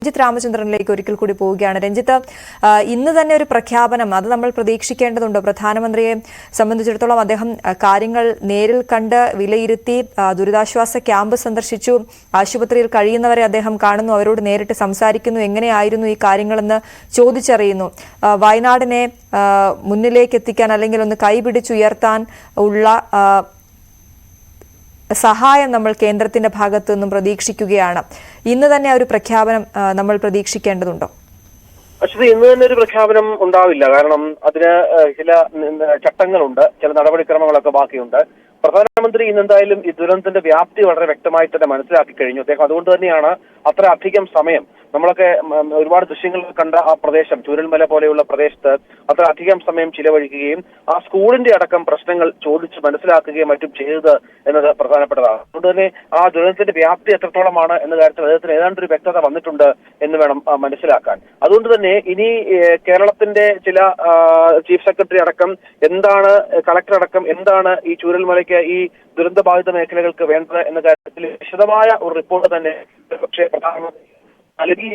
രഞ്ജിത്ത് രാമചന്ദ്രനിലേക്ക് ഒരിക്കൽ കൂടി പോവുകയാണ്. രഞ്ജിത്ത്, ഇന്ന് തന്നെ ഒരു പ്രഖ്യാപനം അത് നമ്മൾ പ്രതീക്ഷിക്കേണ്ടതുണ്ടോ? പ്രധാനമന്ത്രിയെ സംബന്ധിച്ചിടത്തോളം അദ്ദേഹം കാര്യങ്ങൾ നേരിൽ കണ്ട് വിലയിരുത്തി, ദുരിതാശ്വാസ ക്യാമ്പ് സന്ദർശിച്ചു, ആശുപത്രിയിൽ കഴിയുന്നവരെ അദ്ദേഹം കാണുന്നു, അവരോട് നേരിട്ട് സംസാരിക്കുന്നു, എങ്ങനെയായിരുന്നു ഈ കാര്യങ്ങളെന്ന് ചോദിച്ചറിയുന്നു. വയനാടിനെ മുന്നിലേക്ക് എത്തിക്കാൻ അല്ലെങ്കിൽ ഒന്ന് കൈപിടിച്ചുയർത്താൻ ഉള്ള സഹായം നമ്മൾ കേന്ദ്രത്തിന്റെ ഭാഗത്തു നിന്നും പ്രതീക്ഷിക്കുകയാണ്. ഇന്ന് തന്നെ ഒരു പ്രഖ്യാപനം നമ്മൾ പ്രതീക്ഷിക്കേണ്ടതുണ്ടോ? പക്ഷേ ഇന്ന് തന്നെ ഒരു പ്രഖ്യാപനം ഉണ്ടാവില്ല. കാരണം അതിന് ചില ചട്ടങ്ങളുണ്ട്, ചില നടപടിക്രമങ്ങളൊക്കെ ബാക്കിയുണ്ട്. പ്രധാനമന്ത്രി ഇന്നെന്തായാലും ഈ ദുരന്തത്തിന്റെ വ്യാപ്തി വളരെ വ്യക്തമായി തന്നെ മനസ്സിലാക്കി കഴിഞ്ഞു. അദ്ദേഹം അതുകൊണ്ട് തന്നെയാണ് അത്ര അധികം സമയം, നമ്മളൊക്കെ ഒരുപാട് ദൃശ്യങ്ങൾ കണ്ട ആ പ്രദേശം, ചൂരൽമല പോലെയുള്ള പ്രദേശത്ത് അത്ര അധികം സമയം ചിലവഴിക്കുകയും ആ സ്കൂളിന്റെ അടക്കം പ്രശ്നങ്ങൾ ചോദിച്ച് മനസ്സിലാക്കുകയും മറ്റും ചെയ്തത് എന്നത് പ്രധാനപ്പെട്ടതാണ്. അതുകൊണ്ട് തന്നെ ആ ദുരന്തത്തിന്റെ വ്യാപ്തി എത്രത്തോളമാണ് എന്ന കാര്യത്തിൽ അദ്ദേഹത്തിന് ഏതാണ്ട് ഒരു വ്യക്തത വന്നിട്ടുണ്ട് എന്ന് വേണം മനസ്സിലാക്കാൻ. അതുകൊണ്ട് തന്നെ ഇനി കേരളത്തിന്റെ ചില ചീഫ് സെക്രട്ടറി അടക്കം എന്താണ്, കളക്ടർ അടക്കം എന്താണ് ഈ ചൂരൽമലയ്ക്ക് ഈ ദുരന്തബാധിത മേഖലകൾക്ക് വേണ്ടത് എന്ന കാര്യത്തിൽ വിശദമായ ഒരു റിപ്പോർട്ട് തന്നെ പക്ഷേ പ്രധാനമന്ത്രി നൽകി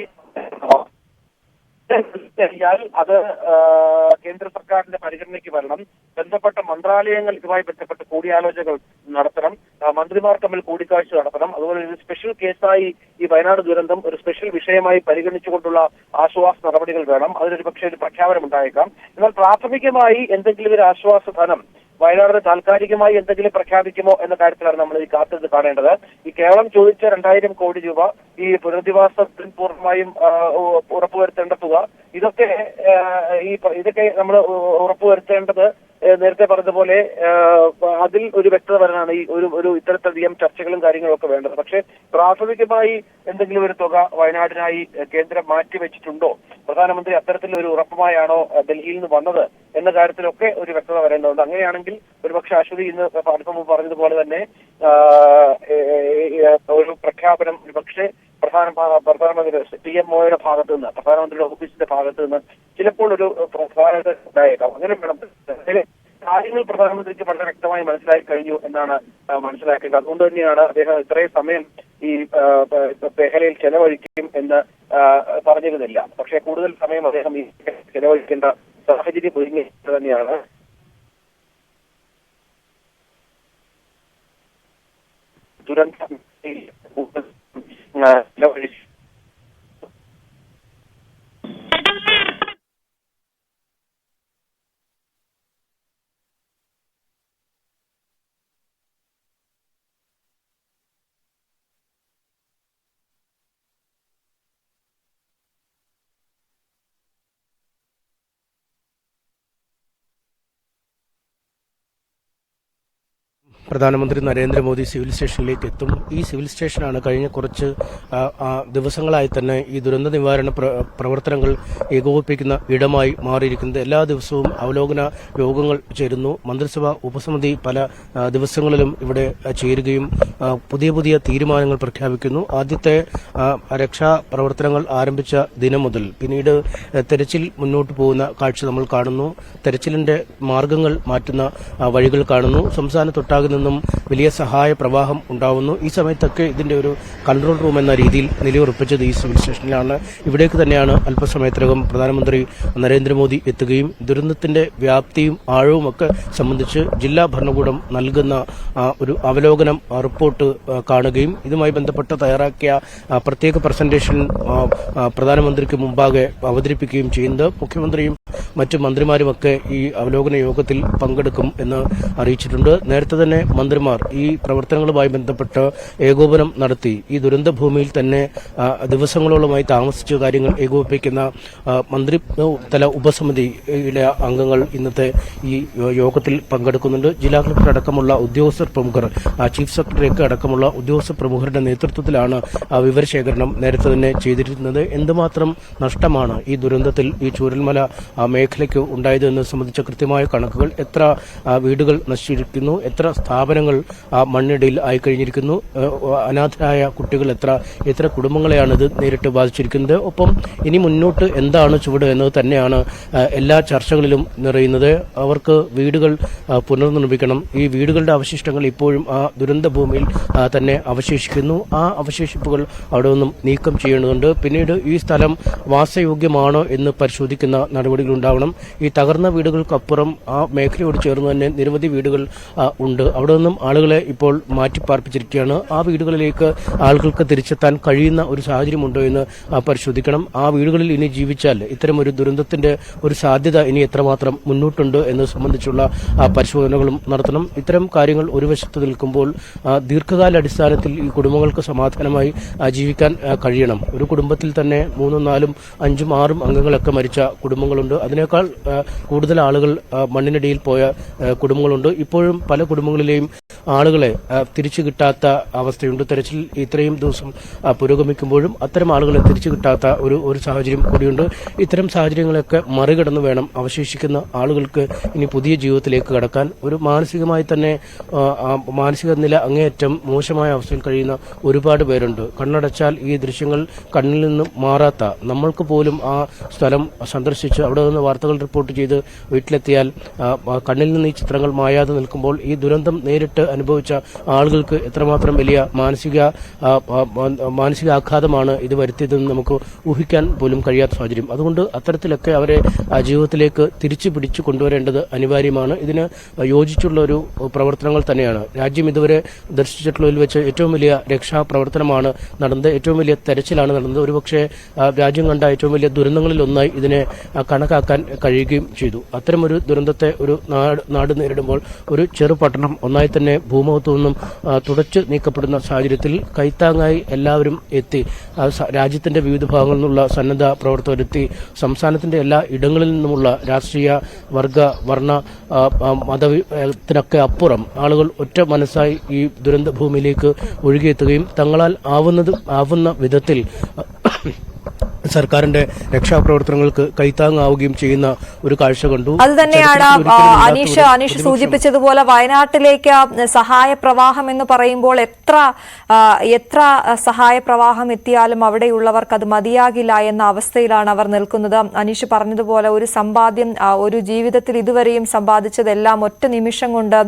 അത് കേന്ദ്ര സർക്കാരിന്റെ പരിഗണനയ്ക്ക് വരണം. ബന്ധപ്പെട്ട മന്ത്രാലയങ്ങൾ ഇതുമായി ബന്ധപ്പെട്ട് കൂടിയാലോചനകൾ നടത്തണം, മന്ത്രിമാർ തമ്മിൽ കൂടിക്കാഴ്ച നടത്തണം. അതുപോലെ ഒരു സ്പെഷ്യൽ കേസായി ഈ വയനാട് ദുരന്തം ഒരു സ്പെഷ്യൽ വിഷയമായി പരിഗണിച്ചുകൊണ്ടുള്ള ആശ്വാസ നടപടികൾ വേണം. അതിനൊരു പക്ഷേ ഒരു പ്രഖ്യാപനം ഉണ്ടായേക്കാം. എന്നാൽ പ്രാഥമികമായി എന്തെങ്കിലും ഒരു ആശ്വാസ ധനം വയനാടിന് താൽക്കാലികമായി എന്തെങ്കിലും പ്രഖ്യാപിക്കുമോ എന്ന കാര്യത്തിലാണ് നമ്മൾ ഈ കാത്തിരുന്ന് കാണേണ്ടത്. ഈ കേരളം ചോദിച്ച 2000 കോടി രൂപ, ഈ പുനരധിവാസത്തിന് പൂർണ്ണമായും ഉറപ്പുവരുത്തേണ്ട തുക, ഇതൊക്കെ നമ്മൾ ഉറപ്പുവരുത്തേണ്ടത് നേരത്തെ പറഞ്ഞതുപോലെ അതിൽ ഒരു വ്യക്തത വരാനാണ് ഈ ഒരു ഇത്തരത്തിലധികം ചർച്ചകളും കാര്യങ്ങളും ഒക്കെ വേണ്ടത്. പക്ഷേ പ്രാഥമികമായി എന്തെങ്കിലും ഒരു തുക വയനാടിനായി കേന്ദ്രം മാറ്റിവെച്ചിട്ടുണ്ടോ, പ്രധാനമന്ത്രി അത്തരത്തിലൊരു ഉറപ്പുമായാണോ ഡൽഹിയിൽ നിന്ന് വന്നത് എന്ന കാര്യത്തിലൊക്കെ ഒരു വ്യക്തത വരേണ്ടതുണ്ട്. അങ്ങനെയാണെങ്കിൽ ഒരുപക്ഷെ അശ്വതി ഇന്ന് അടുത്ത പറഞ്ഞതുപോലെ തന്നെ ഒരു പ്രഖ്യാപനം ഒരുപക്ഷെ പ്രധാനമന്ത്രി PMOയുടെ ഭാഗത്തു നിന്ന്, പ്രധാനമന്ത്രിയുടെ ഓഫീസിന്റെ ഭാഗത്തു നിന്ന് ചിലപ്പോൾ ഒരു പ്രധാനത ഉണ്ടായേക്കാം. അങ്ങനെ വേണം. കാര്യങ്ങൾ പ്രധാനമന്ത്രിക്ക് വളരെ വ്യക്തമായി മനസ്സിലാക്കി കഴിഞ്ഞു എന്നാണ് മനസ്സിലാക്കേണ്ടത്. അതുകൊണ്ട് തന്നെയാണ് അദ്ദേഹം ഇത്രയും സമയം ഈ മേഖലയിൽ ചെലവഴിക്കും എന്ന് പറഞ്ഞിരുന്നില്ല. പക്ഷേ കൂടുതൽ സമയം അദ്ദേഹം ഈ ചെലവഴിക്കേണ്ട സാഹചര്യം ഒരുങ്ങി തന്നെയാണ്. ദുരന്തം ചെലവഴിച്ചു. പ്രധാനമന്ത്രി നരേന്ദ്രമോദി സിവിൽ സ്റ്റേഷനിലേക്ക് എത്തും. ഈ സിവിൽ സ്റ്റേഷനാണ് കഴിഞ്ഞ കുറച്ച് ദിവസങ്ങളായി തന്നെ ഈ ദുരന്ത നിവാരണ പ്രവർത്തനങ്ങൾ ഏകോപിപ്പിക്കുന്ന ഇടമായി മാറിയിരിക്കുന്നത്. എല്ലാ ദിവസവും അവലോകന യോഗങ്ങൾ ചേരുന്നു. മന്ത്രിസഭാ ഉപസമിതി പല ദിവസങ്ങളിലും ഇവിടെ ചേരുകയും പുതിയ പുതിയ തീരുമാനങ്ങൾ പ്രഖ്യാപിക്കുന്നു. ആദ്യത്തെ രക്ഷാ പ്രവർത്തനങ്ങൾ ആരംഭിച്ച ദിനം മുതൽ പിന്നീട് തെരച്ചിൽ മുന്നോട്ട് പോകുന്ന കാഴ്ച നമ്മൾ കാണുന്നു. തെരച്ചിലിന്റെ മാർഗങ്ങൾ മാറ്റുന്ന വഴികൾ കാണുന്നു. സംസ്ഥാനത്തൊട്ടാകെ നിന്നും വലിയ സഹായ പ്രവാഹം ഉണ്ടാവുന്നു. ഈ സമയത്തൊക്കെ ഇതിന്റെ ഒരു കൺട്രോൾ റൂം എന്ന രീതിയിൽ നിലയുറപ്പിച്ചത് ഈ സിവിൽ സ്റ്റേഷനിലാണ്. ഇവിടേക്ക് തന്നെയാണ് അല്പസമയത്തിനകം പ്രധാനമന്ത്രി നരേന്ദ്രമോദി എത്തുകയും ദുരന്തത്തിന്റെ വ്യാപ്തിയും ആഴവും ഒക്കെ സംബന്ധിച്ച് ജില്ലാ ഭരണകൂടം നൽകുന്ന ഒരു അവലോകനം റിപ്പോർട്ട് കാണുകയും ഇതുമായി ബന്ധപ്പെട്ട് തയ്യാറാക്കിയ പ്രത്യേക പ്രസന്റേഷൻ പ്രധാനമന്ത്രിക്ക് മുമ്പാകെ അവതരിപ്പിക്കുകയും ചെയ്യുന്നത്. മുഖ്യമന്ത്രിയും മറ്റു മന്ത്രിമാരുമൊക്കെ ഈ അവലോകന യോഗത്തിൽ പങ്കെടുക്കും എന്ന് അറിയിച്ചിട്ടുണ്ട്. നേരത്തെ തന്നെ മന്ത്രിമാർ ഈ പ്രവർത്തനങ്ങളുമായി ബന്ധപ്പെട്ട് ഏകോപനം നടത്തി ഈ ദുരന്തഭൂമിയിൽ തന്നെ ദിവസങ്ങളോളമായി താമസിച്ച കാര്യങ്ങൾ ഏകോപിപ്പിക്കുന്ന മന്ത്രി തല ഉപസമിതിയിലെ അംഗങ്ങൾ ഇന്നത്തെ ഈ യോഗത്തിൽ പങ്കെടുക്കുന്നുണ്ട്. ജില്ലാ കളക്ടർ അടക്കമുള്ള ഉദ്യോഗസ്ഥർ പ്രമുഖർ, ചീഫ് സെക്രട്ടറിയൊക്കെ അടക്കമുള്ള ഉദ്യോഗസ്ഥ പ്രമുഖരുടെ നേതൃത്വത്തിലാണ് വിവരശേഖരണം നേരത്തെ തന്നെ ചെയ്തിരുന്നത്. എന്തുമാത്രം നഷ്ടമാണ് ഈ ദുരന്തത്തിൽ ഈ ചൂരൽമല മേഖലയ്ക്ക് ഉണ്ടായത് എന്നത് സംബന്ധിച്ച കൃത്യമായ കണക്കുകൾ, എത്ര വീടുകൾ നശിച്ചിരിക്കുന്നു, എത്ര സ്ഥാപനങ്ങൾ ആ മണ്ണിടിയിൽ ആയിക്കഴിഞ്ഞിരിക്കുന്നു. അനാഥരായ കുട്ടികൾ എത്ര കുടുംബങ്ങളെയാണ് ഇത് നേരിട്ട് ബാധിച്ചിരിക്കുന്നത്. ഒപ്പം ഇനി മുന്നോട്ട് എന്താണ് ചുവട് എന്നത് തന്നെയാണ് എല്ലാ ചർച്ചകളിലും നിറയുന്നത്. അവർക്ക് വീടുകൾ പുനർനിർമ്മിക്കണം. ഈ വീടുകളുടെ അവശിഷ്ടങ്ങൾ ഇപ്പോഴും ആ ദുരന്ത ഭൂമിയിൽ തന്നെ അവശേഷിക്കുന്നു. ആ അവശേഷിപ്പുകൾ അവിടെ നിന്നും നീക്കം ചെയ്യേണ്ടതുണ്ട്. പിന്നീട് ഈ സ്ഥലം വാസയോഗ്യമാണോ എന്ന് പരിശോധിക്കുന്ന നടപടികൾ ഉണ്ടാവണം. ഈ തകർന്ന വീടുകൾക്കപ്പുറം ആ മേഖലയോട് ചേർന്ന് തന്നെ നിരവധി വീടുകൾ ഉണ്ട്. അവിടെ നിന്നും ആളുകളെ ഇപ്പോൾ മാറ്റിപ്പാർപ്പിച്ചിരിക്കുകയാണ്. ആ വീടുകളിലേക്ക് ആളുകൾക്ക് തിരിച്ചെത്താൻ കഴിയുന്ന ഒരു സാഹചര്യമുണ്ടോ എന്ന് പരിശോധിക്കണം. ആ വീടുകളിൽ ഇനി ജീവിച്ചാൽ ഇത്തരം ഒരു ദുരന്തത്തിന്റെ ഒരു സാധ്യത ഇനി എത്രമാത്രം മുന്നോട്ടുണ്ട് എന്ന് സംബന്ധിച്ചുള്ള പരിശോധനകളും നടത്തണം. ഇത്തരം കാര്യങ്ങൾ ഒരു വശത്ത് നിൽക്കുമ്പോൾ ദീർഘകാല അടിസ്ഥാനത്തിൽ ഈ കുടുംബങ്ങൾക്ക് സമാധാനമായി ജീവിക്കാൻ കഴിയണം. ഒരു കുടുംബത്തിൽ തന്നെ 3, 4, 5, 6 അംഗങ്ങളൊക്കെ മരിച്ച കുടുംബങ്ങളുണ്ട്. അതിനേക്കാൾ കൂടുതൽ ആളുകൾ മണ്ണിനടിയിൽ പോയ കുടുംബങ്ങളുണ്ട്. ഇപ്പോഴും പല കുടുംബങ്ങളിലെയും ആളുകളെ തിരിച്ചു കിട്ടാത്ത അവസ്ഥയുണ്ട്. തെരച്ചിൽ ഇത്രയും ദിവസം പുരോഗമിക്കുമ്പോഴും അത്തരം ആളുകളെ തിരിച്ചു കിട്ടാത്ത ഒരു സാഹചര്യം കൂടിയുണ്ട്. ഇത്തരം സാഹചര്യങ്ങളൊക്കെ മറികടന്ന് വേണം അവശേഷിക്കുന്ന ആളുകൾക്ക് ഇനി പുതിയ ജീവിതത്തിലേക്ക് കടക്കാൻ. ഒരു മാനസികമായി തന്നെ മാനസിക നില അങ്ങേയറ്റം മോശമായ അവസ്ഥയിൽ കഴിയുന്ന ഒരുപാട് പേരുണ്ട്. കണ്ണടച്ചാൽ ഈ ദൃശ്യങ്ങൾ കണ്ണിൽ നിന്നും മാറാത്ത, നമ്മൾക്ക് പോലും ആ സ്ഥലം സന്ദർശിച്ച് അവിടെ നിന്ന് വാർത്തകൾ റിപ്പോർട്ട് ചെയ്ത് വീട്ടിലെത്തിയാൽ കണ്ണിൽ നിന്ന് ഈ ചിത്രങ്ങൾ മായാതെ നിൽക്കുമ്പോൾ ഈ ദുരന്തം നേരിട്ട് അനുഭവിച്ച ആളുകൾക്ക് എത്രമാത്രം വലിയ മാനസികാഘാതമാണ് ഇത് വരുത്തിയതെന്ന് നമുക്ക് ഊഹിക്കാൻ പോലും കഴിയാത്ത സാഹചര്യം. അതുകൊണ്ട് അത്തരത്തിലൊക്കെ അവരെ ജീവിതത്തിലേക്ക് തിരിച്ചു പിടിച്ചു കൊണ്ടുവരേണ്ടത് അനിവാര്യമാണ്. ഇതിന് യോജിച്ചുള്ള ഒരു പ്രവർത്തനങ്ങൾ തന്നെയാണ് രാജ്യം ഇതുവരെ ദർശിച്ചിട്ടുള്ളതിൽ വെച്ച് ഏറ്റവും വലിയ രക്ഷാപ്രവർത്തനമാണ് നടന്നത്. ഏറ്റവും വലിയ തെരച്ചിലാണ് നടന്നത്. ഒരുപക്ഷെ രാജ്യം കണ്ട ഏറ്റവും വലിയ ദുരന്തങ്ങളിൽ ഒന്നായി ഇതിനെ കണക്കാക്കാൻ കഴിയുകയും ചെയ്തു. അത്തരമൊരു ദുരന്തത്തെ ഒരു നാട് നേരിടുമ്പോൾ ഒരു ചെറുപട്ടണം ഒന്നായി തന്നെ ഭൂമുഖത്തു നിന്നും തുടച്ചു നീക്കപ്പെടുന്ന സാഹചര്യത്തിൽ കൈത്താങ്ങായി എല്ലാവരും എത്തി. രാജ്യത്തിന്റെ വിവിധ ഭാഗങ്ങളിൽ നിന്നുള്ള സന്നദ്ധ പ്രവർത്തകരെത്തി. സംസ്ഥാനത്തിന്റെ എല്ലാ ഇടങ്ങളിൽ നിന്നുമുള്ള രാഷ്ട്രീയ, വർഗ, വർണ്ണ, മതത്തിനൊക്കെ അപ്പുറം ആളുകൾ ഒറ്റ മനസ്സായി ഈ ദുരന്ത ഭൂമിയിലേക്ക് ഒഴുകിയെത്തുകയും തങ്ങളാൽ ആവുന്ന വിധത്തിൽ സർക്കാരിന്റെ രക്ഷാപ്രവർത്തനങ്ങൾക്ക് കൈത്താങ്ങാവുകയും ചെയ്യുന്ന ഒരു കാഴ്ച കണ്ടു. അത് തന്നെയാണ് അനീഷ് സൂചിപ്പിച്ചതുപോലെ വയനാട്ടിലേക്ക് സഹായ പ്രവാഹം എന്ന് പറയുമ്പോൾ എത്ര സഹായ പ്രവാഹം എത്തിയാലും അവിടെയുള്ളവർക്ക് അത് മതിയാകില്ല എന്ന അവസ്ഥയിലാണ് അവർ നിൽക്കുന്നത്. അനീഷ് പറഞ്ഞതുപോലെ ഒരു സമ്പാദ്യം, ഒരു ജീവിതത്തിൽ ഇതുവരെയും സമ്പാദിച്ചതെല്ലാം ഒറ്റ നിമിഷം കൊണ്ട്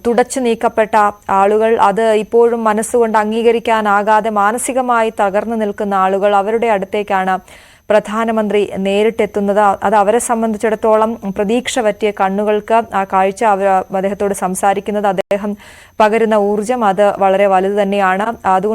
തുടച്ചു നീക്കപ്പെട്ട ആളുകൾ, അത് ഇപ്പോഴും മനസ്സുകൊണ്ട് അംഗീകരിക്കാനാകാതെ മാനസികമായി തകർന്നു നിൽക്കുന്ന ആളുകൾ, അവരുടെ അടുത്തേക്കാണ് പ്രധാനമന്ത്രി നേരിട്ടെത്തുന്നത്. അത് അവരെ സംബന്ധിച്ചിടത്തോളം പ്രതീക്ഷ പറ്റിയ കണ്ണുകൾക്ക് ആ കാഴ്ച അദ്ദേഹത്തോട് സംസാരിക്കുന്നത്, അദ്ദേഹം പകരുന്ന ഊർജം അത് വളരെ വലുത് തന്നെയാണ്. അതുകൊണ്ട്